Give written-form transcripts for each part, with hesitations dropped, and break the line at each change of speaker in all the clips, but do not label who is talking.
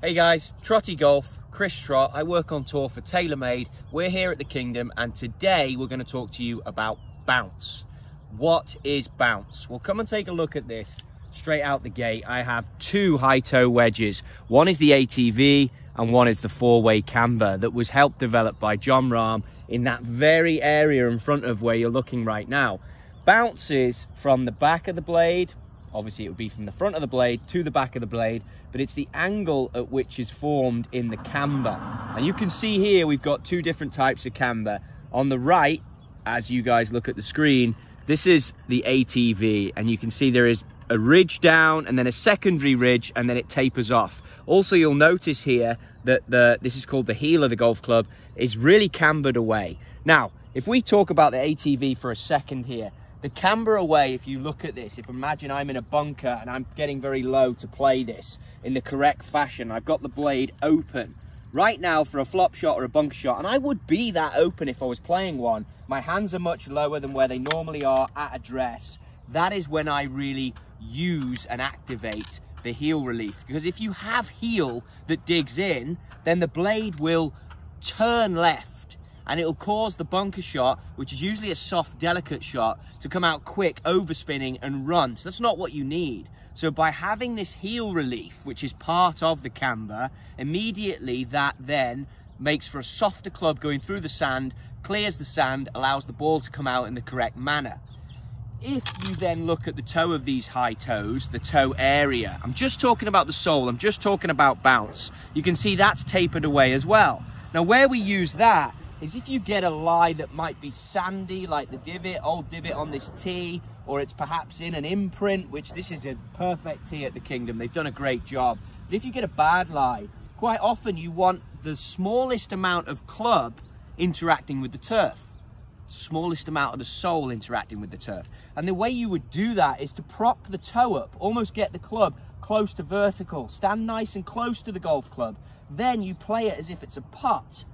Hey guys, Trotty Golf, Chris Trott. I work on tour for TaylorMade. We're here at the Kingdom and today we're going to talk to you about bounce. What is bounce? Well, come and take a look at this. Straight out the gate, I have two high toe wedges. One is the ATV and one is the four-way camber that was helped develop by John Rahm in that very area in front of where you're looking right now. Bounces from the back of the blade. Obviously, it would be from the front of the blade to the back of the blade, but it's the angle at which is formed in the camber. And you can see here, we've got two different types of camber. On the right, as you guys look at the screen, this is the ATV, and you can see there is a ridge down and then a secondary ridge, and then it tapers off. Also, you'll notice here that this is called the heel of the golf club, is really cambered away. Now, if we talk about the ATV for a second here, the Camber Away, if you look at this, if imagine I'm in a bunker and I'm getting very low to play this in the correct fashion, I've got the blade open. Right now for a flop shot or a bunker shot, and I would be that open if I was playing one, my hands are much lower than where they normally are at address. That is when I really use and activate the heel relief. Because if you have heel that digs in, then the blade will turn left. And it'll cause the bunker shot, which is usually a soft, delicate shot, to come out quick, overspinning and run. So that's not what you need. So by having this heel relief, which is part of the camber, immediately that then makes for a softer club going through the sand, clears the sand, allows the ball to come out in the correct manner. If you then look at the toe of these high toes, the toe area, I'm just talking about the sole, I'm just talking about bounce. You can see that's tapered away as well. Now where we use that is if you get a lie that might be sandy, like the divot, old divot on this tee, or it's perhaps in an imprint, which this is a perfect tee at the Kingdom. They've done a great job. But if you get a bad lie, quite often you want the smallest amount of club interacting with the turf, smallest amount of the sole interacting with the turf. And the way you would do that is to prop the toe up, almost get the club close to vertical, stand nice and close to the golf club. Then you play it as if it's a putt.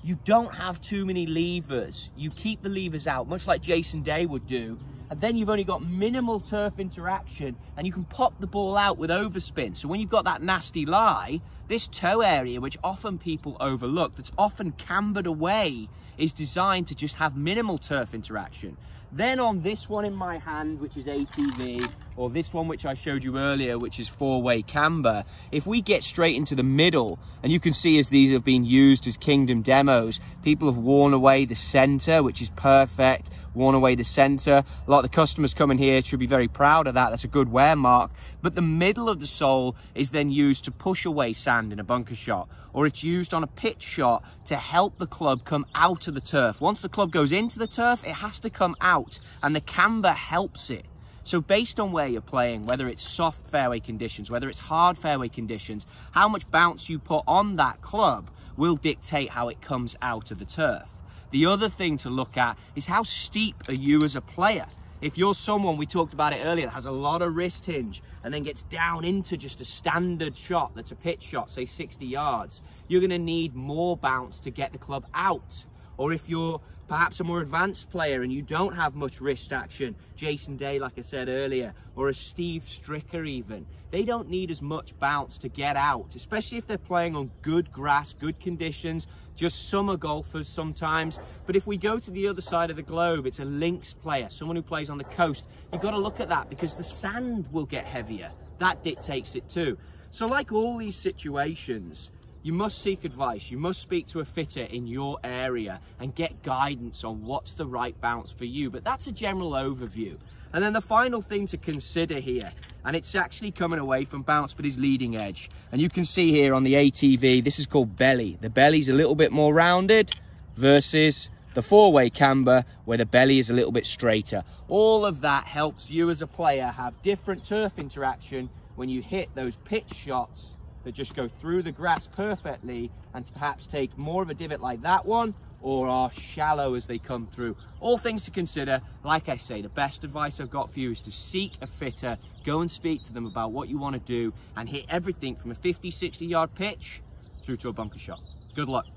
You don't have too many levers. You keep the levers out, much like Jason Day would do. And then you've only got minimal turf interaction and you can pop the ball out with overspin. So when you've got that nasty lie, this toe area, which often people overlook, that's often cambered away, is designed to just have minimal turf interaction. Then on this one in my hand, which is ATV, or this one which I showed you earlier, which is four-way camber, if we get straight into the middle, and you can see as these have been used as Kingdom demos, people have worn away the center, which is perfect, worn away the center. A lot of the customers coming here should be very proud of that. That's a good wear mark. But the middle of the sole is then used to push away sand in a bunker shot, or it's used on a pitch shot to help the club come out of the turf. Once the club goes into the turf, it has to come out, and the camber helps it. So based on where you're playing, whether it's soft fairway conditions, whether it's hard fairway conditions, how much bounce you put on that club will dictate how it comes out of the turf. The other thing to look at is how steep are you as a player. If you're someone, we talked about it earlier, that has a lot of wrist hinge and then gets down into just a standard shot that's a pitch shot, say 60 yards, you're going to need more bounce to get the club out. Or if you're perhaps a more advanced player and you don't have much wrist action, Jason Day, like I said earlier, or a Steve Stricker even, they don't need as much bounce to get out, especially if they're playing on good grass, good conditions, just summer golfers sometimes. But if we go to the other side of the globe, it's a links player, someone who plays on the coast. You've got to look at that because the sand will get heavier. That dictates it too. So like all these situations, you must seek advice. You must speak to a fitter in your area and get guidance on what's the right bounce for you. But that's a general overview. And then the final thing to consider here, and it's actually coming away from bounce, but is leading edge. And you can see here on the ATV, this is called belly. The belly's a little bit more rounded versus the four-way camber, where the belly is a little bit straighter. All of that helps you as a player have different turf interaction when you hit those pitch shots that just go through the grass perfectly and to perhaps take more of a divot like that one, or are shallow as they come through. All things to consider. Like I say, the best advice I've got for you is to seek a fitter, go and speak to them about what you want to do, and hit everything from a 50, 60 yard pitch through to a bunker shot. Good luck.